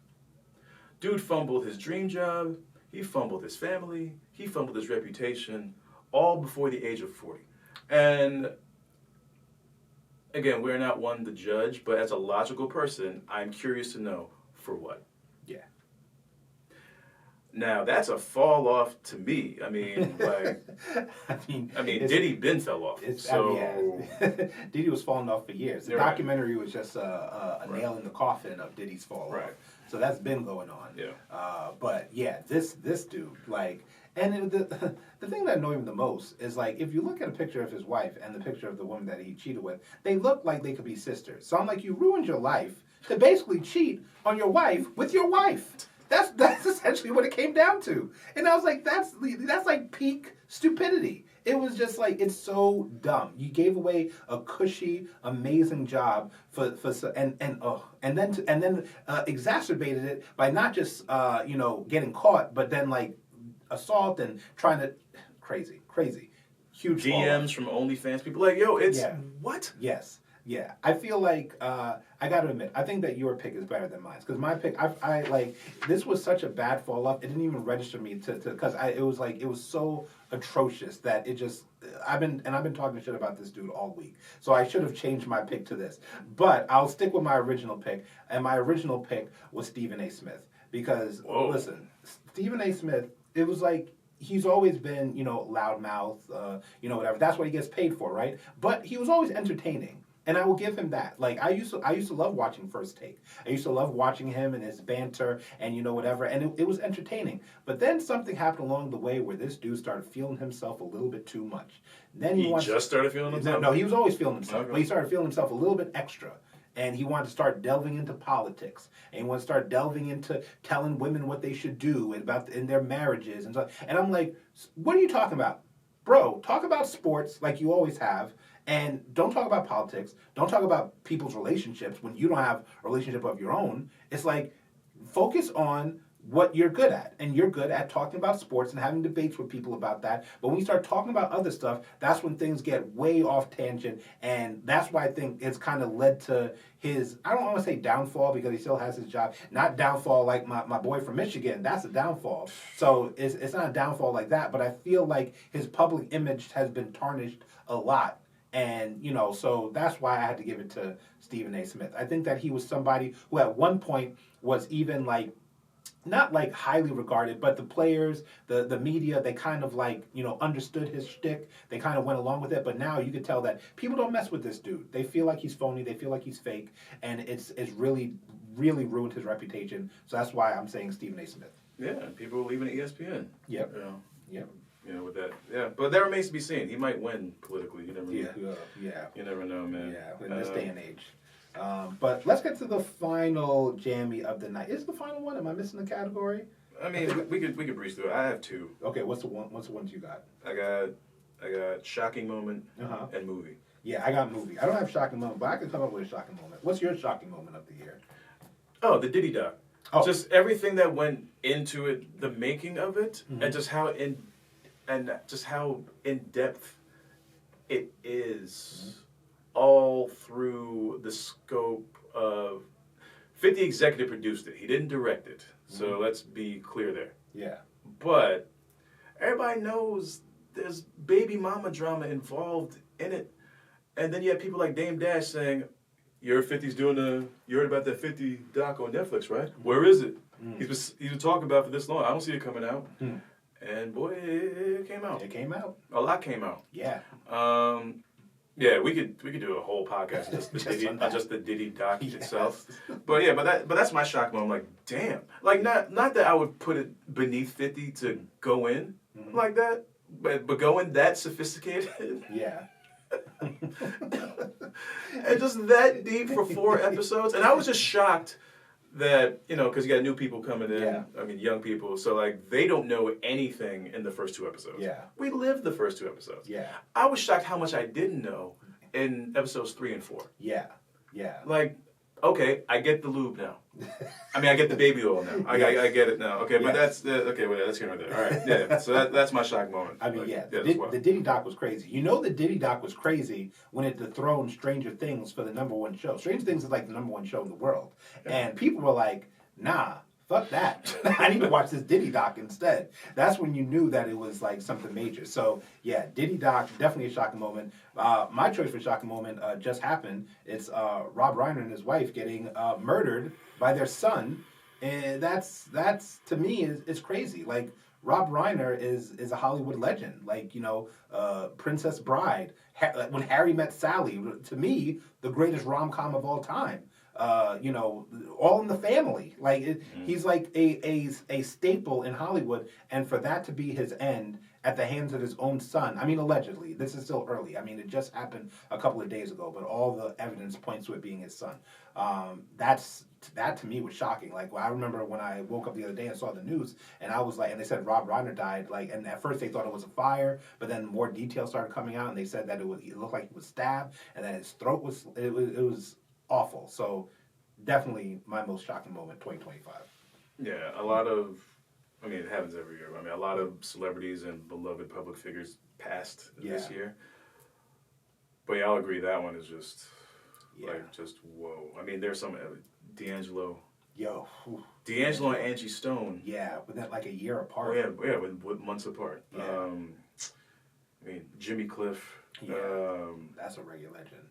Speaker 3: Dude fumbled his dream job. He fumbled his family. He fumbled his reputation, all before the age of 40. And again, we're not one to judge, but as a logical person, I'm curious to know for what.
Speaker 2: Yeah.
Speaker 3: Now, that's a fall off to me. I mean, like, Diddy Ben fell off.
Speaker 2: Diddy was falling off for years. The documentary was just a nail in the coffin of Diddy's fall off. So that's been going on.
Speaker 3: Yeah.
Speaker 2: But yeah, this dude, and the thing that annoyed him the most is if you look at a picture of his wife and the picture of the woman that he cheated with, they look like they could be sisters. So I'm like, you ruined your life to basically cheat on your wife with your wife. That's essentially what it came down to. And I was like, that's like peak stupidity. It was just it's so dumb. You gave away a cushy, amazing job and then exacerbated it by not just getting caught, but then assault and trying to crazy huge
Speaker 3: DMs from OnlyFans people what?
Speaker 2: Yes. Yeah, I feel like I got to admit, I think that your pick is better than mine because my pick, I this was such a bad fall off. It didn't even register me because it was so atrocious that it just I've been talking shit about this dude all week, so I should have changed my pick to this. But I'll stick with my original pick, and my original pick was Stephen A. Smith because listen, Stephen A. Smith, it was he's always been loudmouth, whatever. That's what he gets paid for, right? But he was always entertaining. And I will give him that. I used to love watching First Take. I used to love watching him and his banter and whatever, and it was entertaining. But then something happened along the way where this dude started feeling himself a little bit too much. Then he
Speaker 3: just started feeling himself?
Speaker 2: No, he was always feeling himself,
Speaker 3: Okay.
Speaker 2: but he started feeling himself a little bit extra. And he wanted to start delving into politics, and he wanted to start delving into telling women what they should do in their marriages and stuff. And I'm like, what are you talking about, bro? Talk about sports like you always have. And don't talk about politics. Don't talk about people's relationships when you don't have a relationship of your own. It's focus on what you're good at. And you're good at talking about sports and having debates with people about that. But when you start talking about other stuff, that's when things get way off tangent. And that's why I think it's kind of led to his, I don't want to say downfall because he still has his job. Not downfall like my boy from Michigan. That's a downfall. So it's not a downfall like that. But I feel like his public image has been tarnished a lot. And, so that's why I had to give it to Stephen A. Smith. I think that he was somebody who at one point was even not like highly regarded, but the players, the media, they kind of like, understood his shtick. They kind of went along with it. But now you could tell that people don't mess with this dude. They feel like he's phony. They feel like he's fake. And it's really, really ruined his reputation. So that's why I'm saying Stephen A. Smith.
Speaker 3: Yeah, people are leaving ESPN.
Speaker 2: Yep.
Speaker 3: Yep. With that. Yeah, but that remains to be seen. He might win politically. You never know.
Speaker 2: Yeah.
Speaker 3: You never know, man.
Speaker 2: Yeah, in this day and age. But let's get to the final Jammy of the night. Is the final one? Am I missing a category?
Speaker 3: I mean, we could breeze through it. I have two.
Speaker 2: Okay, what's the ones you got?
Speaker 3: I got shocking moment and movie.
Speaker 2: Yeah, I got movie. I don't have shocking moment, but I can come up with a shocking moment. What's your shocking moment of the year?
Speaker 3: Oh, the Diddy doc.
Speaker 2: Oh.
Speaker 3: Just everything that went into it, the making of it, and just how in depth it is, all through the scope of. 50 executive produced it. He didn't direct it, so let's be clear there.
Speaker 2: Yeah.
Speaker 3: But everybody knows there's baby mama drama involved in it, and then you have people like Dame Dash saying, "You heard 50's you heard about that 50 doc on Netflix, right? Where is it? He's been talking about it for this long. I don't see it coming out." And boy, it came out.
Speaker 2: It came out.
Speaker 3: A lot came out.
Speaker 2: Yeah.
Speaker 3: Yeah, we could do a whole podcast just the Diddy doc itself. But that's my shock moment. I'm like, damn. Like not that I would put it beneath 50 to go in like that, but go in that sophisticated.
Speaker 2: Yeah.
Speaker 3: And just that deep for 4 episodes. And I was just shocked that, because you got new people coming in.
Speaker 2: Yeah.
Speaker 3: I mean, young people. So, like, they don't know anything in the first 2 episodes.
Speaker 2: Yeah.
Speaker 3: We lived the first 2 episodes.
Speaker 2: Yeah.
Speaker 3: I was shocked how much I didn't know in episodes 3 and 4.
Speaker 2: Yeah. Yeah.
Speaker 3: Like, okay, I get the lube now. I mean, I get the baby oil now. I get it now. Okay, but that's okay. Wait, let's get right there. All right, yeah. So that's my shock moment.
Speaker 2: I mean,
Speaker 3: like,
Speaker 2: the Diddy doc was crazy. The Diddy doc was crazy when it dethroned Stranger Things for the #1 show. Stranger Things is like the #1 show in the world, and people were like, "Nah, fuck that. I need to watch this Diddy doc instead." That's when you knew that it was like something major. So yeah, Diddy doc, definitely a shocking moment. My choice for shocking moment just happened. It's Rob Reiner and his wife getting murdered by their son, and that's to me is crazy. Like, Rob Reiner is a Hollywood legend. Like, Princess Bride, When Harry Met Sally, to me the greatest rom-com of all time. All in the Family. Like, he's like a staple in Hollywood, and for that to be his end at the hands of his own son. I mean, allegedly. This is still early. I mean, it just happened a couple of days ago, but all the evidence points to it being his son. That to me was shocking. Like, I remember when I woke up the other day and saw the news, and I was like, and they said Rob Reiner died. Like, and at first they thought it was a fire, but then more details started coming out, and they said that it looked like he was stabbed, and then his throat was awful. So definitely my most shocking moment, 2025.
Speaker 3: Yeah, a lot of, it happens every year. I mean, a lot of celebrities and beloved public figures passed this year. But yeah, I'll agree, that one is just, just whoa. I mean, there's some, D'Angelo and Angie Stone.
Speaker 2: Yeah, but that like a year apart.
Speaker 3: Oh, yeah, with months apart.
Speaker 2: Yeah.
Speaker 3: Jimmy Cliff.
Speaker 2: Yeah, that's a reggae legend.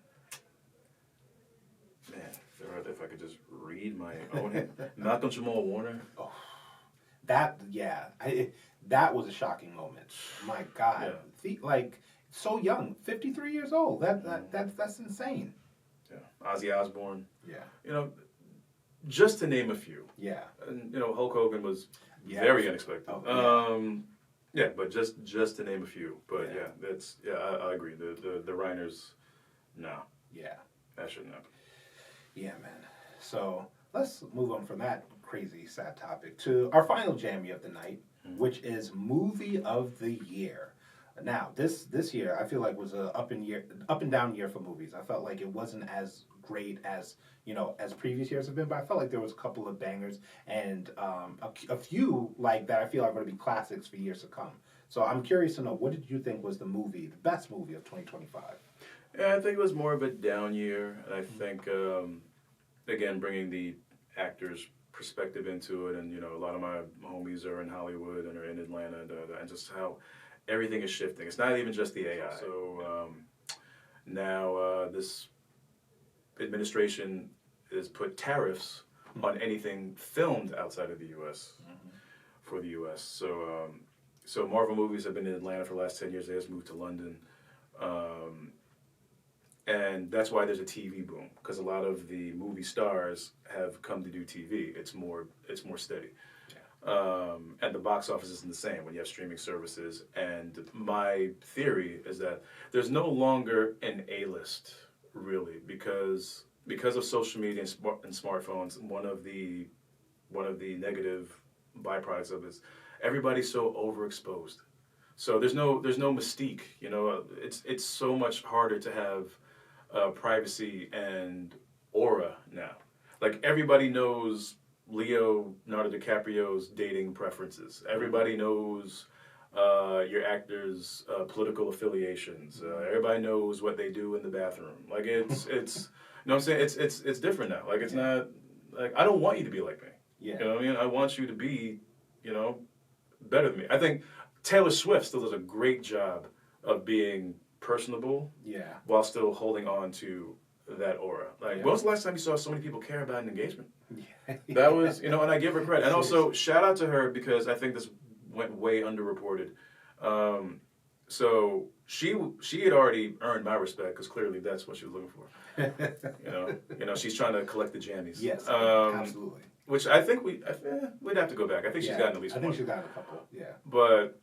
Speaker 3: Man, if I could just read my own. Malcolm Jamal Warner.
Speaker 2: Oh, that was a shocking moment. My God, like, so young, 53 years old. That's insane.
Speaker 3: Yeah, Ozzy Osbourne.
Speaker 2: Yeah,
Speaker 3: just to name a few.
Speaker 2: Yeah,
Speaker 3: and Hulk Hogan was very unexpected.
Speaker 2: Oh,
Speaker 3: yeah, but just to name a few. But I agree. The Reiners, no.
Speaker 2: Yeah,
Speaker 3: that shouldn't happen.
Speaker 2: Yeah, man. So let's move on from that crazy, sad topic to our final Jammy of the night, which is Movie of the Year. Now, this year I feel like was a up and down year for movies. I felt like it wasn't as great as as previous years have been, but I felt like there was a couple of bangers and a few like that I feel are going to be classics for years to come. So I'm curious to know, what did you think was the best movie of 2025?
Speaker 3: Yeah, I think it was more of a down year, and I think, again, bringing the actors' perspective into it, and, a lot of my homies are in Hollywood and are in Atlanta, and just how everything is shifting. It's not even just the AI. So now this administration has put tariffs on anything filmed outside of the U.S. for the U.S. So Marvel movies have been in Atlanta for the last 10 years. They just moved to London. And that's why there's a TV boom, because a lot of the movie stars have come to do TV. It's more steady. And the box office isn't the same when you have streaming services. And my theory is that there's no longer an A-list, really, because of social media and smartphones. One of the negative byproducts of it is everybody's so overexposed. So there's no mystique. It's so much harder to have privacy and aura now. Like, everybody knows Leonardo DiCaprio's dating preferences. Everybody knows your actors' political affiliations. Everybody knows what they do in the bathroom. Like, it's you know what I'm saying? It's different now. Like, it's not like, I don't want you to be like me.
Speaker 2: Yeah.
Speaker 3: You know what I mean? I want you to be, better than me. I think Taylor Swift still does a great job of being personable, while still holding on to that aura. Like, when was the last time you saw so many people care about an engagement? That was, and I give her credit. And also, shout out to her, because I think this went way underreported. So she had already earned my respect, because clearly that's what she was looking for. She's trying to collect the jammies.
Speaker 2: Yes, absolutely.
Speaker 3: Which I think we'd have to go back. I think she's gotten at least one.
Speaker 2: I think she's gotten a couple,
Speaker 3: But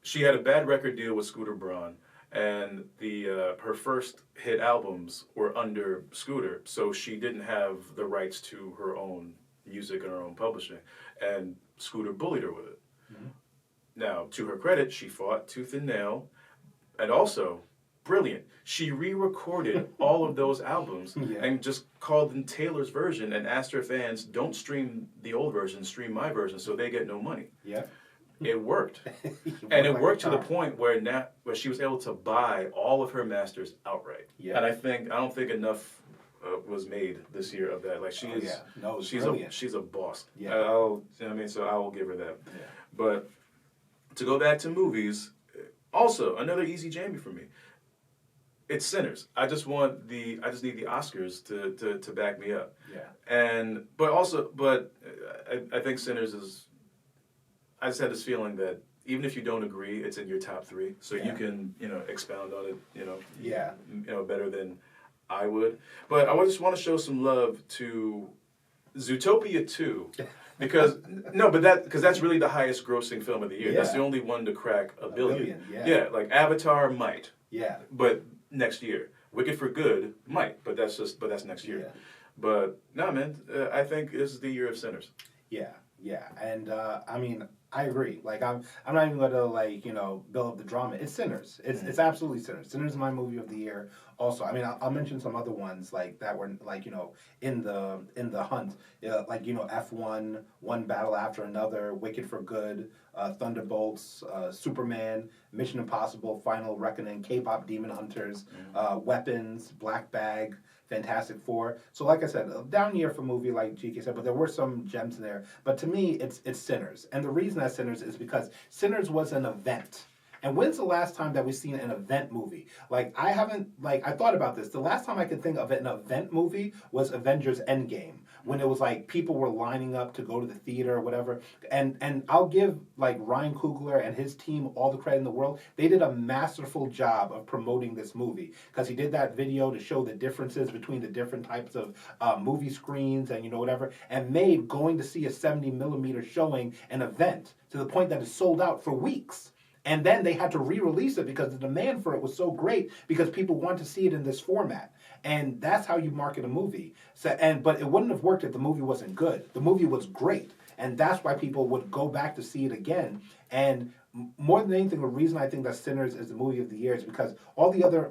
Speaker 3: she had a bad record deal with Scooter Braun, and her first hit albums were under Scooter, so she didn't have the rights to her own music and her own publishing, and Scooter bullied her with it. Now, to her credit, she fought tooth and nail, and also, brilliant, she re-recorded all of those albums and just called them Taylor's version and asked her fans, don't stream the old version, stream my version, so they get no money. It worked. And it worked to the point where she was able to buy all of her masters outright. And I don't think enough was made this year of that. Like, she's a boss. You know what I mean? So I will give her that. But to go back to movies, also another easy Jamie for me. It's Sinners. I just need the Oscars to back me up. But I think Sinners is. I just had this feeling that even if you don't agree, it's in your top 3, so you can expound on it better than I would. But I just want to show some love to Zootopia 2, because that's really the highest grossing film of the year. That's the only one to crack a billion. Like Avatar might. But next year. Wicked for Good might, but that's next year. But no, man, I think this is the year of Sinners.
Speaker 2: And I mean, I agree. Like, I'm not even gonna build up the drama. It's Sinners. It's absolutely Sinners. Sinners is my movie of the year. Also, I mean, I'll mention some other ones that were in the hunt. F1, One Battle After Another, Wicked for Good, Thunderbolts, Superman, Mission Impossible, Final Reckoning, K-pop Demon Hunters, Weapons, Black Bag, Fantastic Four. So, like I said, a down year for movie, like GK said, but there were some gems in there. But to me, it's Sinners. And the reason that Sinners is because Sinners was an event. And when's the last time that we've seen an event movie? Like, I thought about this. The last time I could think of an event movie was Avengers Endgame, when it was like people were lining up to go to the theater or whatever. And I'll give Ryan Coogler and his team all the credit in the world. They did a masterful job of promoting this movie, because he did that video to show the differences between the different types of movie screens and whatever, and made going to see a 70mm showing an event to the point that it sold out for weeks. And then they had to re-release it because the demand for it was so great, because people want to see it in this format. And that's how you market a movie. But it wouldn't have worked if the movie wasn't good. The movie was great. And that's why people would go back to see it again. And more than anything, the reason I think that Sinners is the movie of the year is because all the other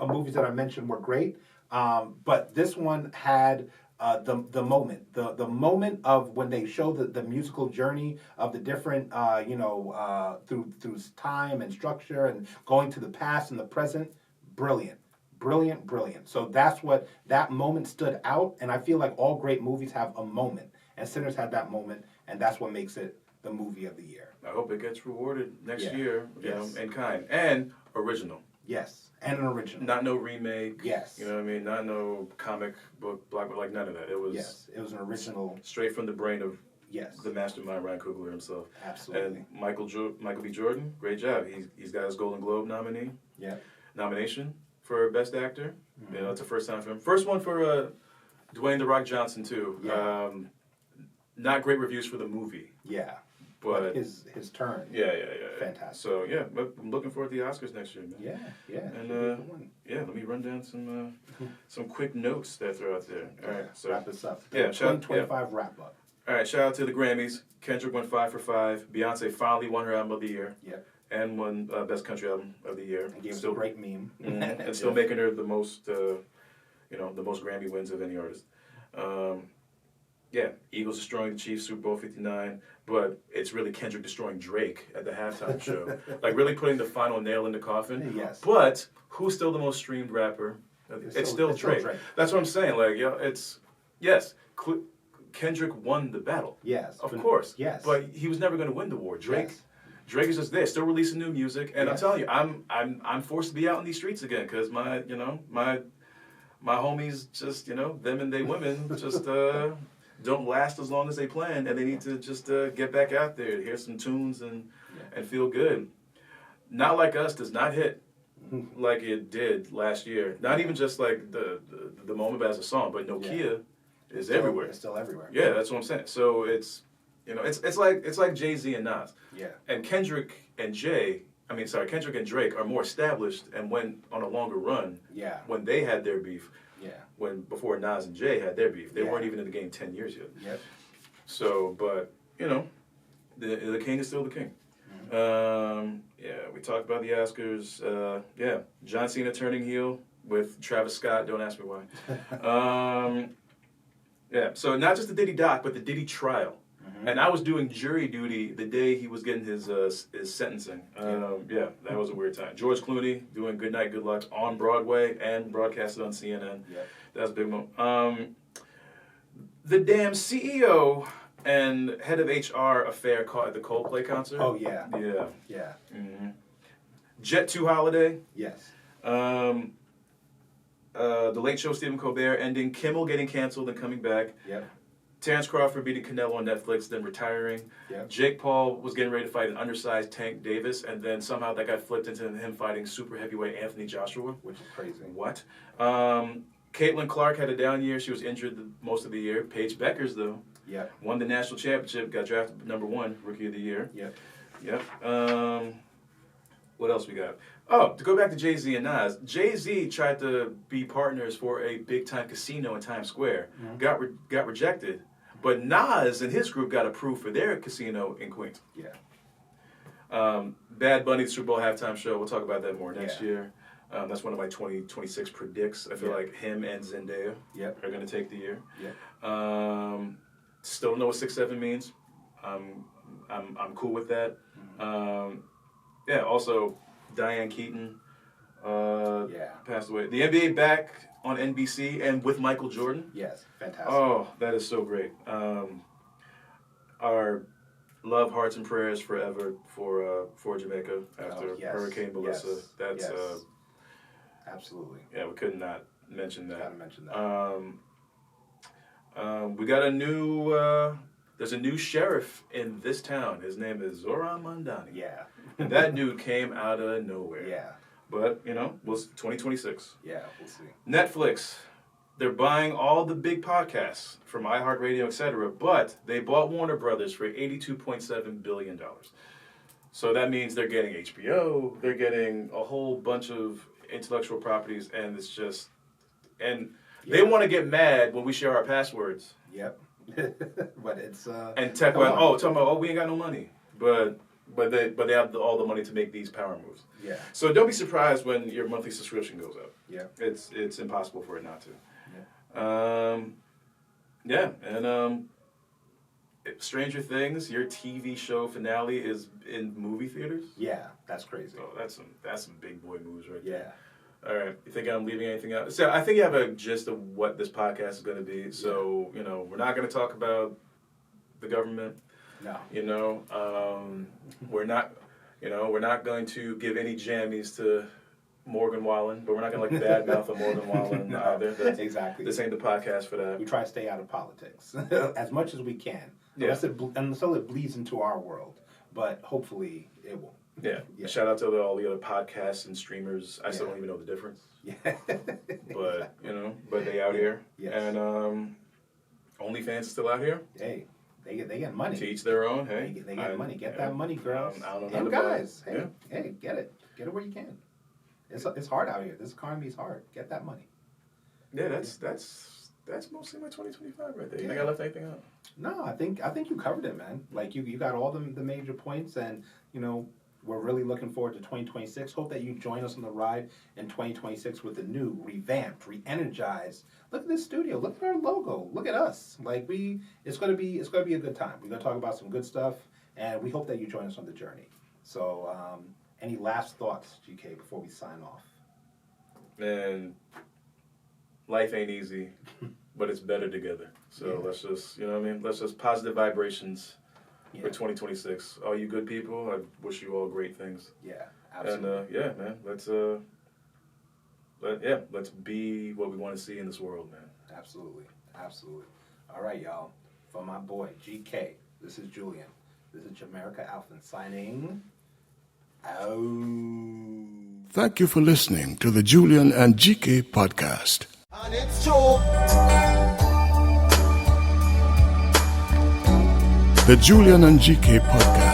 Speaker 2: movies that I mentioned were great. But this one had the moment of when they show the musical journey of the different through time and structure and going to the past and the present. Brilliant. So that moment stood out, and I feel like all great movies have a moment, and Sinners had that moment, and that's what makes it the movie of the year.
Speaker 3: I hope it gets rewarded next year, in kind and original.
Speaker 2: Yes, and an original.
Speaker 3: Not no remake.
Speaker 2: Yes.
Speaker 3: You know what I mean? Not no comic book, block, like none of that. It was
Speaker 2: It was an original.
Speaker 3: straight from the brain of
Speaker 2: Yes.
Speaker 3: the mastermind Ryan Coogler himself.
Speaker 2: Absolutely.
Speaker 3: And Michael B. Jordan, great job. He's got his Golden Globe nomination for Best Actor.
Speaker 2: Mm-hmm.
Speaker 3: You know, it's the first time for him. First one for Dwayne The Rock Johnson too.
Speaker 2: Yeah.
Speaker 3: Not great reviews for the movie.
Speaker 2: Yeah.
Speaker 3: But
Speaker 2: his turn.
Speaker 3: Yeah.
Speaker 2: Fantastic.
Speaker 3: So yeah, but I'm looking forward to the Oscars next year, man.
Speaker 2: Yeah.
Speaker 3: And let me run down some quick notes that are out there. All right, so
Speaker 2: wrap this up.
Speaker 3: Yeah,
Speaker 2: 2025 wrap up.
Speaker 3: All right, shout out to the Grammys. Kendrick went 5 for 5. Beyonce finally won her album of the year.
Speaker 2: Yep.
Speaker 3: And won Best Country Album of the Year.
Speaker 2: And gave us a great meme.
Speaker 3: And still making her the most, the most Grammy wins of any artist. Eagles destroying the Chiefs, Super Bowl 59, but it's really Kendrick destroying Drake at the halftime show. Like really putting the final nail in the coffin.
Speaker 2: Yes.
Speaker 3: But who's still the most streamed rapper? It's still Drake. That's what I'm saying. Like, Kendrick won the battle.
Speaker 2: Yes.
Speaker 3: Of course.
Speaker 2: Yes.
Speaker 3: But he was never going to win the war. Drake is just there, still releasing new music, and I'm telling you, I'm forced to be out in these streets again because my homies just them and they women just don't last as long as they planned, and they need to just get back out there, hear some tunes and feel good. Not Like Us does not hit like it did last year. Not even just like the moment as a song, but Nokia is everywhere.
Speaker 2: It's still everywhere.
Speaker 3: Yeah, that's what I'm saying. So it's it's like Jay-Z and Nas.
Speaker 2: Yeah. And
Speaker 3: Kendrick and Drake are more established and went on a longer run.
Speaker 2: Yeah.
Speaker 3: When they had their beef.
Speaker 2: Yeah.
Speaker 3: Before Nas and Jay had their beef. They weren't even in the game 10 years yet.
Speaker 2: Yep.
Speaker 3: So, but the king is still the king. We talked about the Oscars. John Cena turning heel with Travis Scott. Don't ask me why. So not just the Diddy doc, but the Diddy trial. Mm-hmm. And I was doing jury duty the day he was getting his sentencing. That was a weird time. George Clooney doing Good Night, Good Luck on Broadway and broadcasted on CNN. Yep. That was a big moment. The damn CEO and head of HR affair caught at the Coldplay concert.
Speaker 2: Oh, yeah.
Speaker 3: Yeah.
Speaker 2: Yeah.
Speaker 3: Mm-hmm. Jet 2 holiday.
Speaker 2: Yes.
Speaker 3: The Late Show Stephen Colbert ending. Kimmel getting canceled and coming back.
Speaker 2: Yep.
Speaker 3: Terrence Crawford beating Canelo on Netflix, then retiring. Yep. Jake Paul was getting ready to fight an undersized Tank Davis, and then somehow that got flipped into him fighting super heavyweight Anthony Joshua.
Speaker 2: Which is crazy.
Speaker 3: What? Caitlin Clark had a down year. She was injured most of the year. Paige Beckers, though, won the national championship, got drafted #1, Rookie of the Year. Yep. What else we got? Oh, to go back to Jay-Z and Nas, Jay-Z tried to be partners for a big-time casino in Times Square. Mm-hmm. Got rejected. But Nas and his group got approved for their casino in Queens. Yeah. Bad Bunny, the Super Bowl halftime show. We'll talk about that more next year. That's one of my 2026 predicts. I feel like him and Zendaya are going to take the year. Still don't know what 6'7" means. I'm cool with that. Mm-hmm. Also, Diane Keaton passed away. The NBA back on NBC and with Michael Jordan.
Speaker 2: Yes, fantastic.
Speaker 3: Oh, that is so great. Our love, hearts, and prayers forever for Jamaica after Hurricane Melissa. That's
Speaker 2: absolutely.
Speaker 3: Yeah, we could not mention that.
Speaker 2: Gotta mention that.
Speaker 3: We got a new. There's a new sheriff in this town. His name is Zoran Mandani.
Speaker 2: Yeah.
Speaker 3: And that dude came out of nowhere.
Speaker 2: Yeah.
Speaker 3: But, was 2026.
Speaker 2: Yeah, we'll see.
Speaker 3: Netflix, they're buying all the big podcasts from iHeartRadio, etc., but they bought Warner Brothers for $82.7 billion. So that means they're getting HBO, they're getting a whole bunch of intellectual properties, and it's just... And they want to get mad when we share our passwords.
Speaker 2: Yep. But it's
Speaker 3: and tech talking about we ain't got no money, but they have all the money to make these power moves.
Speaker 2: Yeah.
Speaker 3: So don't be surprised when your monthly subscription goes up.
Speaker 2: Yeah.
Speaker 3: It's impossible for it not to.
Speaker 2: Yeah.
Speaker 3: And Stranger Things, your TV show finale is in movie theaters.
Speaker 2: Yeah, that's crazy.
Speaker 3: Oh, that's some big boy moves right
Speaker 2: there.
Speaker 3: Yeah. All right. You think I'm leaving anything out? So I think you have a gist of what this podcast is going to be. So, we're not going to talk about the government.
Speaker 2: No.
Speaker 3: We're not going to give any jammies to, Morgan Wallen, but we're not going to badmouth a Morgan Wallen either.
Speaker 2: Exactly.
Speaker 3: This ain't the podcast for that.
Speaker 2: We try to stay out of politics as much as we can,
Speaker 3: Yeah.
Speaker 2: until it bleeds into our world. But hopefully it won't.
Speaker 3: Yeah. Shout out to all the other podcasts and streamers. I still don't even know the difference.
Speaker 2: Yeah.
Speaker 3: But, but they out here.
Speaker 2: Yes.
Speaker 3: And OnlyFans is still out here.
Speaker 2: Hey, they get money.
Speaker 3: To each their own. Hey,
Speaker 2: They get money. Get that money, girls.
Speaker 3: I don't know
Speaker 2: and
Speaker 3: how to
Speaker 2: guys.
Speaker 3: buy.
Speaker 2: Hey, get it. Get it where you can. It's hard out here. This economy's hard. Get that money.
Speaker 3: Yeah, that's mostly my 2025 right there. You think I left anything out?
Speaker 2: No, I think you covered it, man. Like you got all the major points, and we're really looking forward to 2026. Hope that you join us on the ride in 2026 with the new, revamped, re-energized. Look at this studio. Look at our logo. Look at us. Like it's gonna be a good time. We're gonna talk about some good stuff, and we hope that you join us on the journey. So, any last thoughts, GK, before we sign off?
Speaker 3: Man, life ain't easy, but it's better together. So let's just, let's just positive vibrations for 2026. All you good people, I wish you all great things.
Speaker 2: Yeah, absolutely.
Speaker 3: And man, let's be what we want to see in this world, man.
Speaker 2: Absolutely. All right, y'all. For my boy, GK, this is Julian. This is Jamaica Alphen signing out.
Speaker 1: Thank you for listening to the Julian and G.K. podcast.
Speaker 4: And it's true.
Speaker 1: The Julian and G.K. podcast